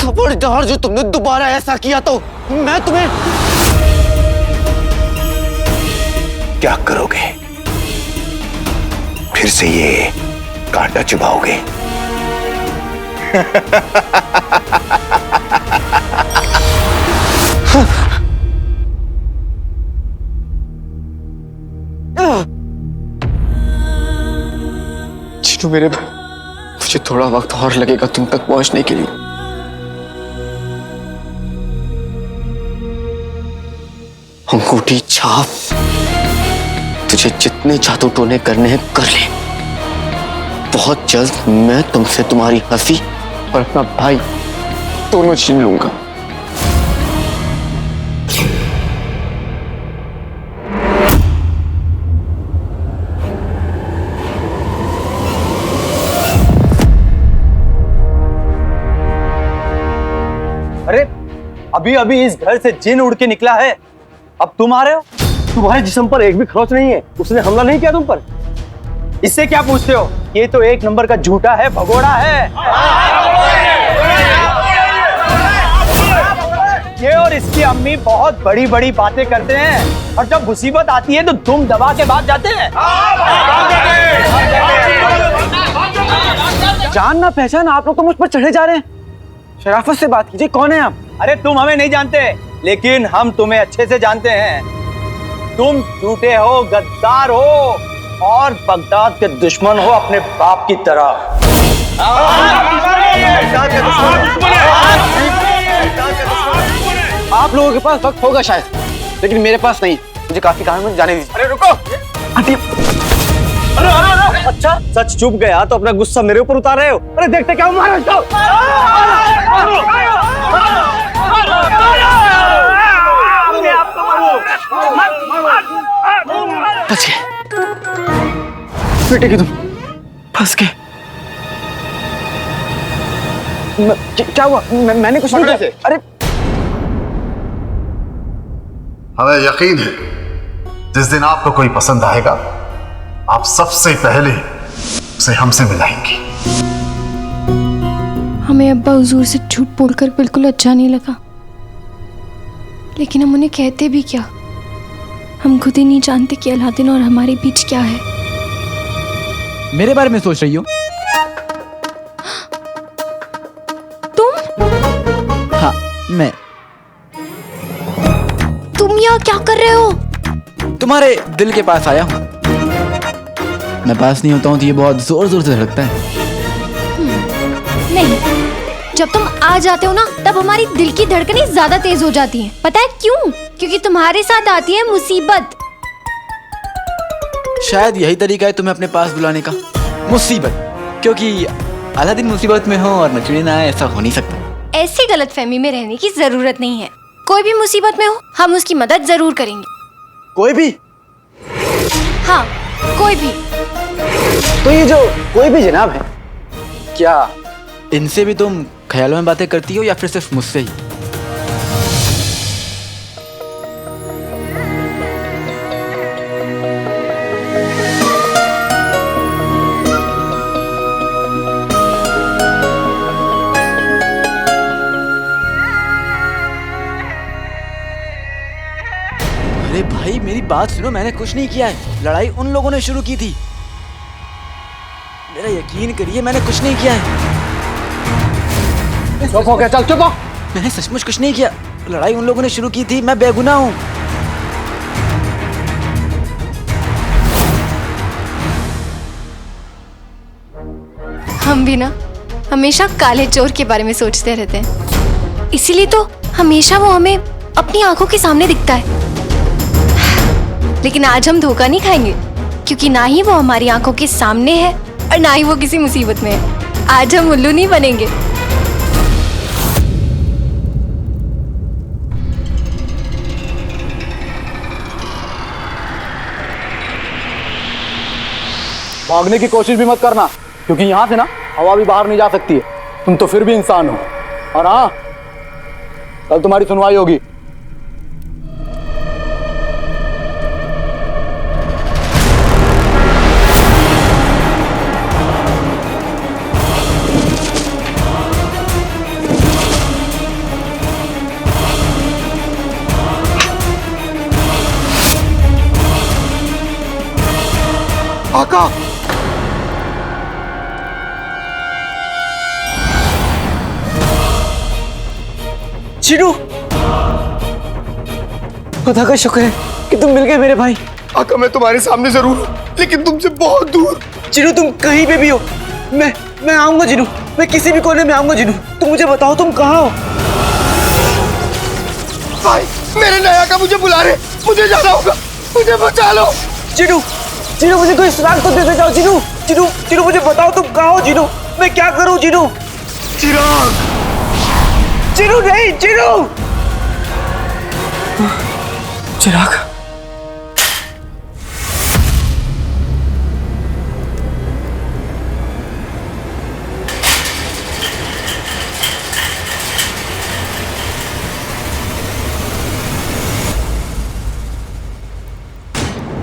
खबरदार, जो तुमने दोबारा ऐसा किया तो मैं तुम्हें। क्या करोगे? फिर से ये कांटा चुभाओगे? चिन्नू मेरे, मुझे थोड़ा वक्त और लगेगा तुम तक पहुंचने के लिए। अंगूठी छाप, तुझे जितने जादू टोने करने हैं कर ले। बहुत जल्द मैं तुमसे तुम्हारी हंसी और अपना भाई दोनों छीन लूंगा। अरे अभी अभी इस घर से जिन उड़ के निकला है, अब तुम आ रहे हो? तुम्हारे जिस्म पर एक भी खरोच नहीं है, उसने हमला नहीं किया तुम पर। इससे क्या पूछते हो? ये तो एक नंबर का झूठा है, भगोड़ा है। ये और इसकी अम्मी बहुत बड़ी बड़ी बातें करते हैं, और जब मुसीबत आती है तो तुम दबा के भाग जाते हैं। जान ना पहचान, आप लोग तो मुझ पर चढ़े जा रहे हैं। शराफत से बात कीजिए, कौन है आप? अरे तुम हमें नहीं जानते, लेकिन हम तुम्हें अच्छे से जानते हैं। तुम झूठे हो, गद्दार हो और बगदाद के दुश्मन हो अपने बाप की तरह। आप लोगों के पास वक्त होगा शायद, लेकिन मेरे पास नहीं। मुझे काफी काम है, जाने दीजिए। अरे रुको, अरे अच्छा, सच चुप गया तो अपना गुस्सा मेरे ऊपर उतार रहे हो? अरे देखते क्या मारो इसको। फंस गए बेटे की तुम, फंस गए। क्या हुआ? मैंने कुछ नहीं किया। अरे हमें यकीन है जिस दिन आपको कोई पसंद आएगा, आप सबसे पहले उसे हमसे मिलाएंगी। हमें अब्बा हुजूर से झूठ बोलकर बिल्कुल अच्छा नहीं लगा, लेकिन हम उन्हें कहते भी क्या? हम खुद ही नहीं जानते कि अलादीन और हमारे बीच क्या है। मेरे बारे में सोच रही हो? तुम? हाँ, मैं। तुम यहाँ क्या कर रहे हो? तुम्हारे दिल के पास आया हूँ। मैं पास नहीं होता हूँ तो ये बहुत जोर जोर से धड़कता है। नहीं, जब तुम आ जाते हो ना, तब हमारी दिल की धड़कनें ज्यादा तेज हो जाती हैं। पता है क्यों? क्योंकि तुम्हारे साथ आती है मुसीबत। शायद यही तरीका है तुम्हें अपने पास बुलाने का, मुसीबत। क्योंकि अलादीन मुसीबत में हो और नचने ना आए, ऐसा हो नहीं सकता। ऐसी गलतफहमी में रहने की जरूरत नहीं है। कोई भी मुसीबत में हो, हम उसकी मदद जरूर करेंगे। कोई भी? हाँ, कोई भी। तो ये जो कोई भी जनाब है, क्या इनसे भी तुम ख्यालों में बातें करती हो या फिर सिर्फ मुझसे ही? अरे भाई मेरी बात सुनो, मैंने कुछ नहीं किया है। लड़ाई उन लोगों ने शुरू की थी। मेरा यकीन करिए, मैंने कुछ नहीं किया है। चुप हो गया? चल चुप हो। मैंने सचमुच कुछ नहीं किया। लड़ाई उन लोगों ने शुरू की थी, मैं बेगुनाह हूँ। हम भी ना हमेशा काले चोर के बारे में सोचते रहते हैं, इसीलिए तो हमेशा वो हमें अपनी आंखों के सामने दिखता है। लेकिन आज हम धोखा नहीं खाएंगे, क्योंकि ना ही वो हमारी आंखों के सामने है और ना ही वो किसी मुसीबत में है। आज हम उल्लू नहीं बनेंगे। भागने की कोशिश भी मत करना, क्योंकि यहाँ से ना हवा भी बाहर नहीं जा सकती है। तुम तो फिर भी इंसान हो। और हाँ, कल तुम्हारी सुनवाई होगी। आका। चिरू, खुदा का शुक्र है कि तुम मिल गए मेरे भाई। आका मैं तुम्हारे सामने जरूर हूं, लेकिन तुमसे बहुत दूर। चिरू तुम कहीं पे भी हो, मैं आऊंगा चिरू, मैं किसी भी कोने में आऊंगा चिरू। तुम मुझे बताओ तुम कहाँ हो। भाई मेरे नए आका मुझे बुला रहे, मुझे जाना होगा, मुझे बचा लो। चिरू, चिरू मुझे कोई सुराग तो दे जाओ चिरू। चिरू, चिरू मुझे बताओ तुम कहाँ हो चिरू, मैं क्या करूँ चिरू। चिराग, चिरू नहीं, चिरू। चिराग,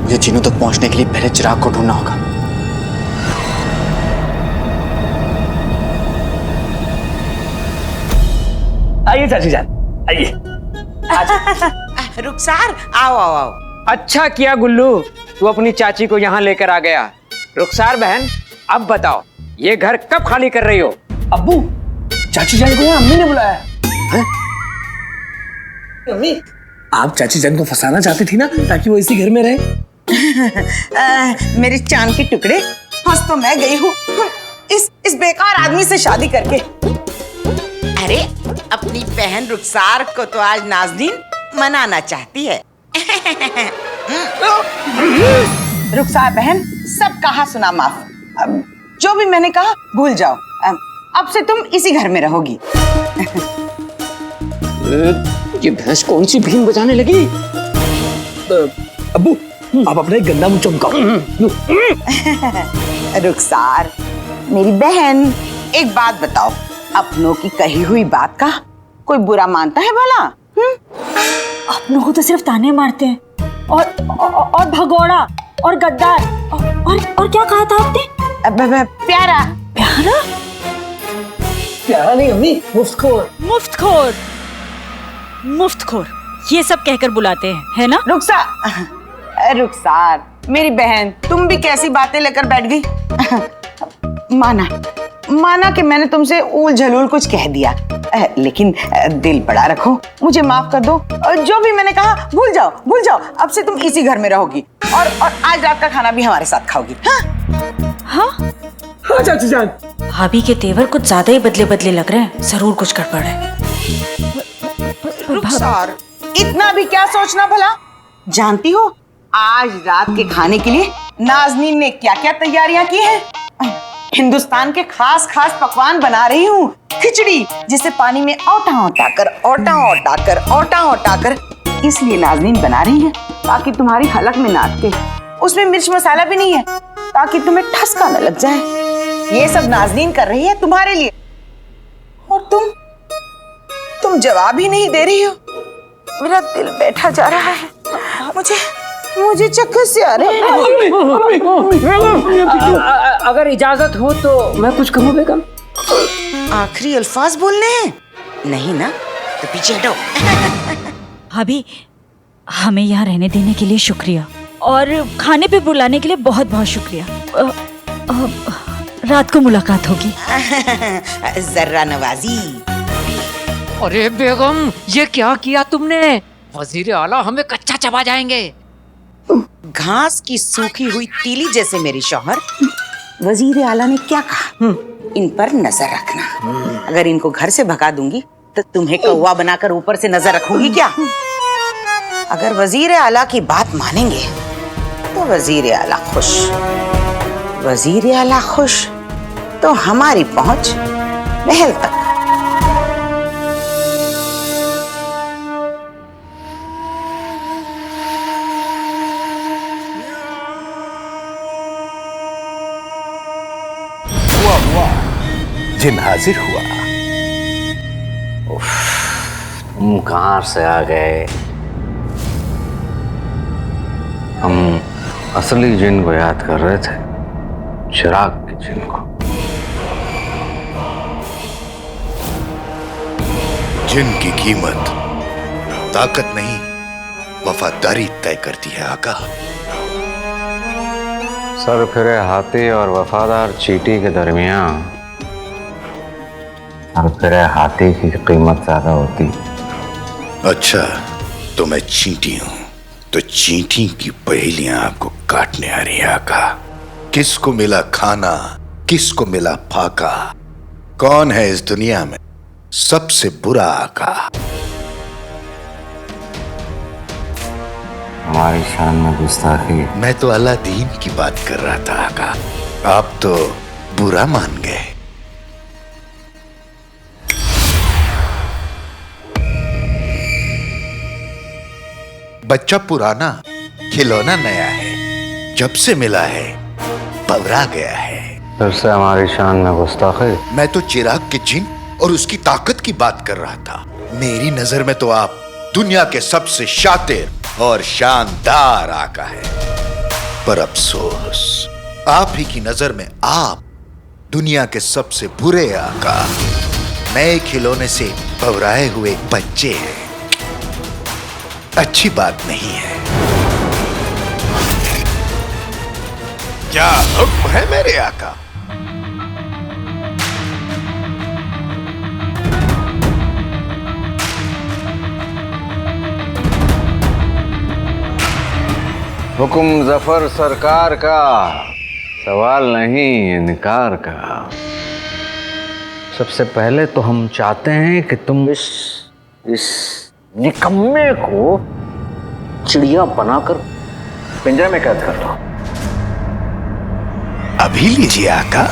मुझे चिनू तक पहुंचने के लिए पहले चिराग को ढूंढना होगा। आइए चाची जान, आइए। रुखसार, आओ आओ आओ। अच्छा किया गुल्लू, तू अपनी चाची को यहाँ लेकर आ गया। रुखसार बहन, अब बताओ ये घर कब खाली कर रही हो? अब्बू, चाची जान को यहाँ अम्मी ने बुलाया है। अम्मी, आप चाची जान को फंसाना चाहती थी ना, ताकि वो इसी घर में रहे। मेरे चांद के टुकड़े, फंस तो मैं गई हूँ इस बेकार आदमी से शादी करके। अरे अपनी बहन रुखसार को तो आज नाज़नीन मनाना चाहती है। रुखसार बहन, सब कहा सुना माफ। अब जो भी मैंने कहा भूल जाओ। अब से तुम इसी घर में रहोगी। ये भैंस कौन सी भीम बजाने लगी? अब्बू, आप अपना एक गंदा मुंह चमकाओ। रुखसार मेरी बहन, एक बात बताओ, अपनों की कही हुई बात का कोई बुरा मानता है भला? अपनों को तो सिर्फ ताने मारते हैं और भगोड़ा और गद्दार और क्या कहा था आपने? प्यारा। प्यारा? प्यारा नहीं अम्मी, मुफ्तखोर। मुफ्तखोर, मुफ्तखोर, ये सब कहकर बुलाते हैं, है ना? रुखसार मेरी बहन, तुम भी कैसी बातें लेकर बैठ गई। माना कि मैंने तुमसे ऊल झलूल कुछ कह दिया, लेकिन दिल बड़ा रखो, मुझे माफ कर दो। जो भी मैंने कहा भूल जाओ। अब से तुम इसी घर में रहोगी और आज रात का खाना भी हमारे साथ खाओगी। हाँ चाची जान। भाभी के तेवर कुछ ज्यादा ही बदले लग रहे हैं, जरूर कुछ गड़बड़ है। रुखसार, इतना भी क्या सोचना भला? जानती हो आज रात के खाने के लिए नाज़नीन ने क्या क्या तैयारियां की हैं? हिंदुस्तान के खास पकवान बना रही हूँ। खिचड़ी, जिसे पानी में औटा कर इसलिए नाज़नीन बना रही है ताकि तुम्हारी हलक में ना अटके। उसमें मिर्च मसाला भी नहीं है ताकि तुम्हें ठसका न लग जाए। ये सब नाज़नीन कर रही है तुम्हारे लिए, और तुम जवाब ही नहीं दे रही हो। मेरा दिल बैठा जा रहा है, मुझे चक्कर से आ रहे हैं। अगर इजाजत हो तो मैं कुछ कहूँ बेगम? आखिरी अल्फाज बोलने हैं? नहीं ना, तो पीछे हटो। भाभी, हमें यहाँ रहने देने के लिए शुक्रिया, और खाने पे बुलाने के लिए बहुत बहुत शुक्रिया। रात को मुलाकात होगी। जर्रा नवाजी। अरे बेगम, ये क्या किया तुमने? वजीर आला हमें कच्चा चबा जाएंगे। घास की सूखी हुई तीली जैसे मेरे शौहर। वजीर आला ने क्या कहा? इन पर नजर रखना। अगर इनको घर से भगा दूंगी तो तुम्हें कौवा बनाकर ऊपर से नजर रखूंगी क्या? अगर वजीर आला की बात मानेंगे तो वजीर आला खुश, वजीर आला खुश तो हमारी पहुंच महल तक। जिन हाजिर हुआ। तुम कहाँ से आ गए? हम असली जिन को याद कर रहे थे, चिराग के जिन को। जिन की कीमत ताकत नहीं, वफादारी तय करती है आका। सरफिरे हाथी और वफादार चींटी के दरमियान सरफिरे हाथी की कीमत ज्यादा होती। अच्छा, तो मैं चींटी हूं, तो चींटी की पहेलियां आपको काटने आ रही है आका। किसको मिला खाना, किसको मिला फाका, कौन है इस दुनिया में सबसे बुरा आका? हमारी शान में गुस्ताखी। मैं तो अलादीन की बात कर रहा था आका, आप तो बुरा मान गए। बच्चा पुराना, खिलौना नया है, जब से मिला है पवरा गया है। फिर से हमारी शान में गुस्ताखी। मैं तो चिराग के जिन और उसकी ताकत की बात कर रहा था। मेरी नजर में तो आप दुनिया के सबसे शातिर और शानदार आका है, पर अफसोस आप ही की नजर में आप दुनिया के सबसे बुरे आका, नए खिलौने से भवराए हुए बच्चे हैं। अच्छी बात नहीं है। क्या हुक्म है मेरे आका? हुक्म जफर सरकार का, सवाल नहीं इनकार का। सबसे पहले तो हम चाहते हैं कि तुम इस निकम्मे को चिड़िया बनाकर पिंजरे में कैद कर दो। अभी लीजिए आका।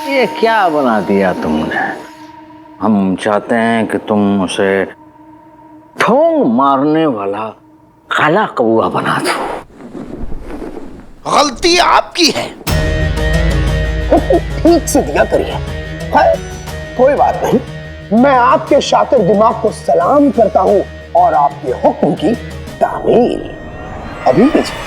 ये क्या बना दिया तुमने? हम चाहते हैं कि तुम उसे ठोंग मारने वाला काला कौवा बना दो। गलती आपकी है। ठीक से दिया करिए। कोई बात नहीं, मैं आपके शातिर दिमाग को सलाम करता हूं और आपके हुक्म की तामील। अभी लीजिए।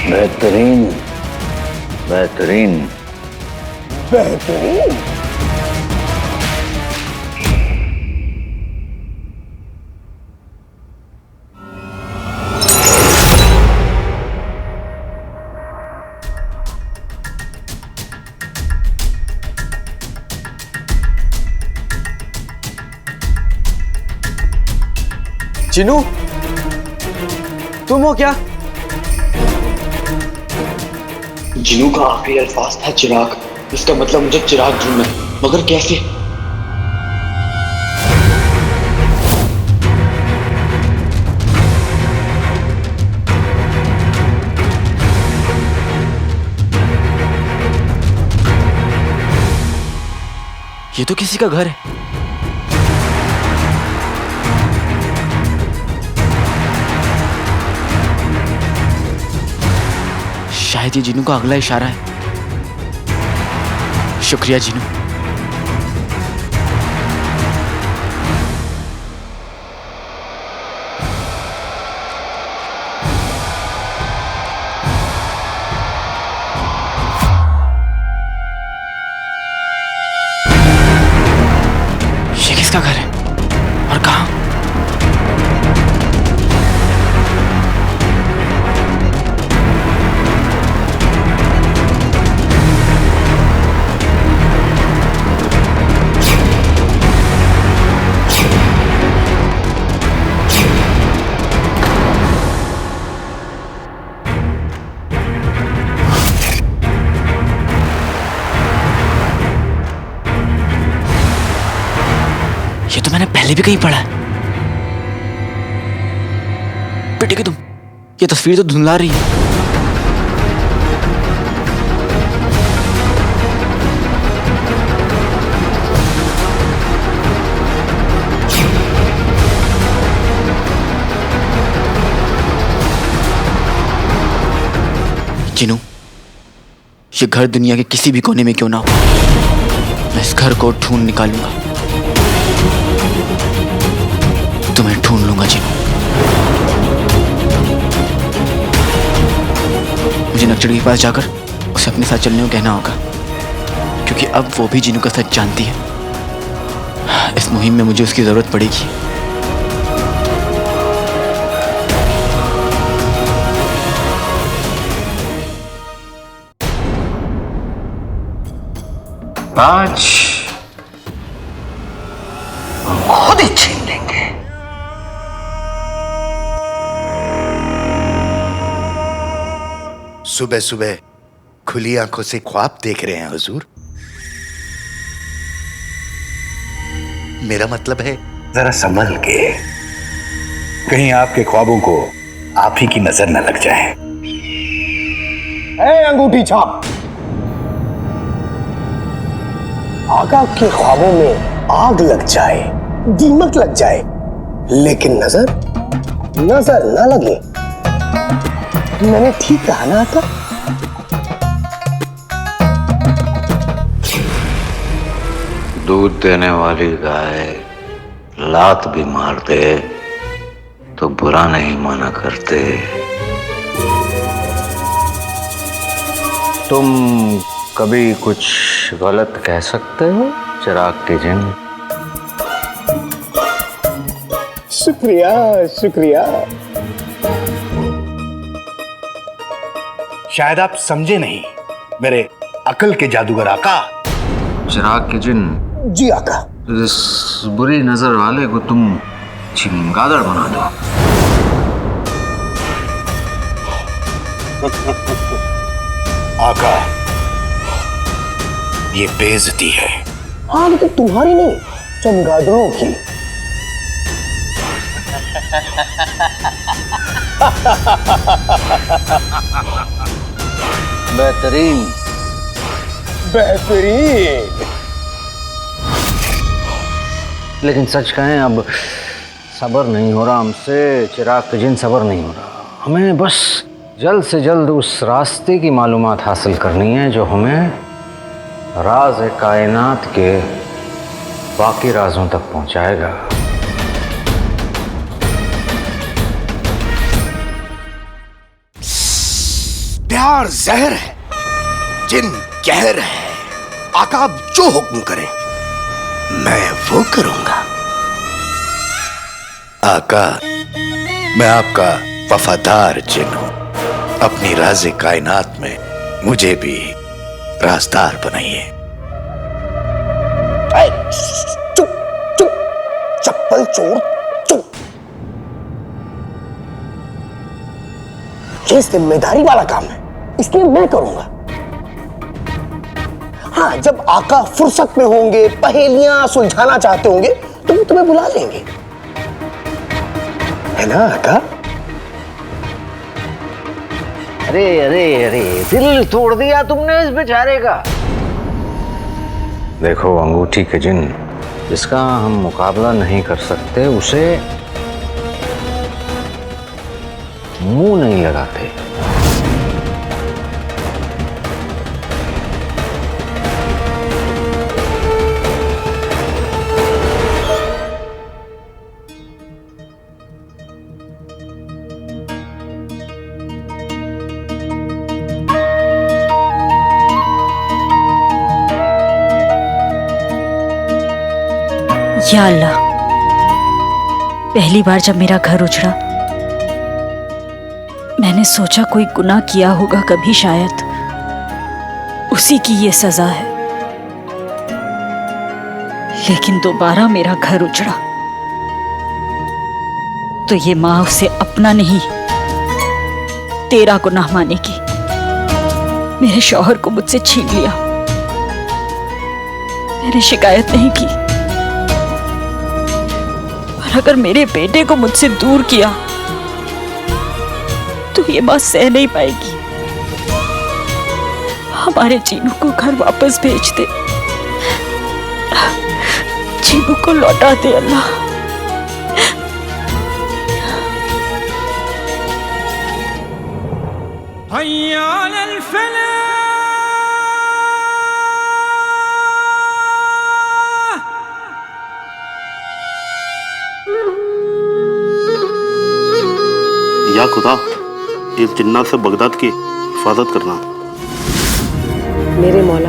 बेहतरीन बेहतरीन बेहतरीन। चिनू, तुम हो क्या? जिनू का आखिरी अल्फाज था चिराग। इसका मतलब मुझे चिराग ढूंढना है, मगर कैसे? ये तो किसी का घर है। शायद ये जिनू का अगला इशारा है। शुक्रिया जिनू। ये किसका घर है और कहां? ये तो मैंने पहले भी कहीं पढ़ा है। बेटे की तुम, ये तस्वीर तो धुंधला रही है। चिनू, ये घर दुनिया के किसी भी कोने में क्यों ना हो, मैं इस घर को ढूंढ निकालूंगा। तुम्हें ढूंढ लूंगा चिनू। मुझे नक्चड़ी के पास जाकर उसे अपने साथ चलने को कहना होगा, क्योंकि अब वो भी जिनू का सच जानती है। इस मुहिम में मुझे उसकी जरूरत पड़ेगी। आज हम खुद ही छीन लेंगे। सुबह सुबह खुली आंखों से ख्वाब देख रहे हैं हुजूर? मेरा मतलब है जरा संभल के, कहीं आपके ख्वाबों को आप ही की नजर न लग जाए। ए अंगूठी छाप, आका के ख्वाबों में आग लग जाए, दीमक लग जाए, लेकिन नजर न लगे। मैंने ठीक कहा ना आका? दूध देने वाली गाय लात भी मार दे तो बुरा नहीं माना करते। तुम कभी कुछ गलत कह सकते हो चिराग के जिन? शुक्रिया शुक्रिया। शायद आप समझे नहीं मेरे अकल के जादूगर आका। चिराग के जिन, जी आका। इस बुरी नजर वाले को तुम चमगादड़ बना दो। आका, ये बेइज्जती है। हाँ, लेकिन तुम्हारी नहीं, चमगादड़ों की। बेहतरीन बेहतरीन। लेकिन सच कहें, अब सब्र नहीं हो रहा हमसे चिराग के जिन, सब्र नहीं हो रहा। हमें बस जल्द से जल्द उस रास्ते की मालूमात हासिल करनी है जो हमें राज कायनात के बाकी राजों तक पहुंचाएगा। प्यार जहर है, जिन कहर है। आका, आप जो हुक्म करें मैं वो करूंगा। आका, मैं आपका वफादार जिन हूं। अपनी राज़े कायनात में मुझे भी राजदार बनाइए। चुप चुप, चप्पल चोर चुप। ये जिम्मेदारी वाला काम है, इसलिए मैं करूंगा। हाँ, जब आका फुर्सत में होंगे, पहेलियां सुलझाना चाहते होंगे, तो वो तुम्हें बुला लेंगे, है ना आका? अरे अरे अरे, दिल तोड़ दिया तुमने इस बेचारे का। देखो अंगूठी के जिन, जिसका हम मुकाबला नहीं कर सकते उसे मुंह नहीं लगाते। या अल्लाह, पहली बार जब मेरा घर उजड़ा, मैंने सोचा कोई गुनाह किया होगा कभी, शायद उसी की ये सजा है। लेकिन दोबारा मेरा घर उजड़ा तो ये माँ उसे अपना नहीं, तेरा गुनाह मानेगी। मेरे शौहर को मुझसे छीन लिया, मैंने शिकायत नहीं की, और अगर मेरे बेटे को मुझसे दूर किया तो ये बात सह नहीं पाएगी। हमारे चीनू को घर वापस भेज दे, चीनू को लौटा दे अल्लाह। हाँ या खुदा, इस जिन्नात से बगदाद की हिफाजत करना। मेरे मौला,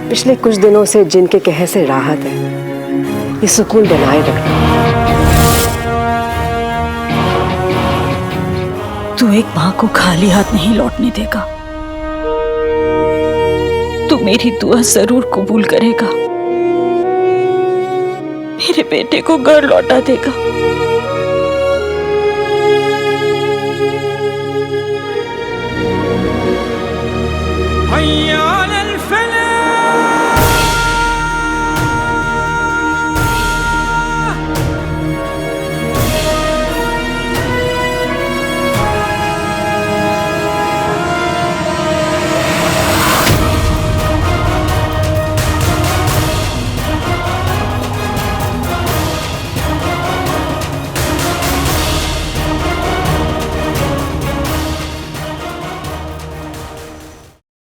पिछले कुछ दिनों से जिनके कहर से राहत है, ये सुकून बनाए रखना। तू एक माँ को खाली हाथ नहीं लौटने देगा। तू मेरी दुआ जरूर कबूल करेगा। मेरे बेटे को घर लौटा देगा।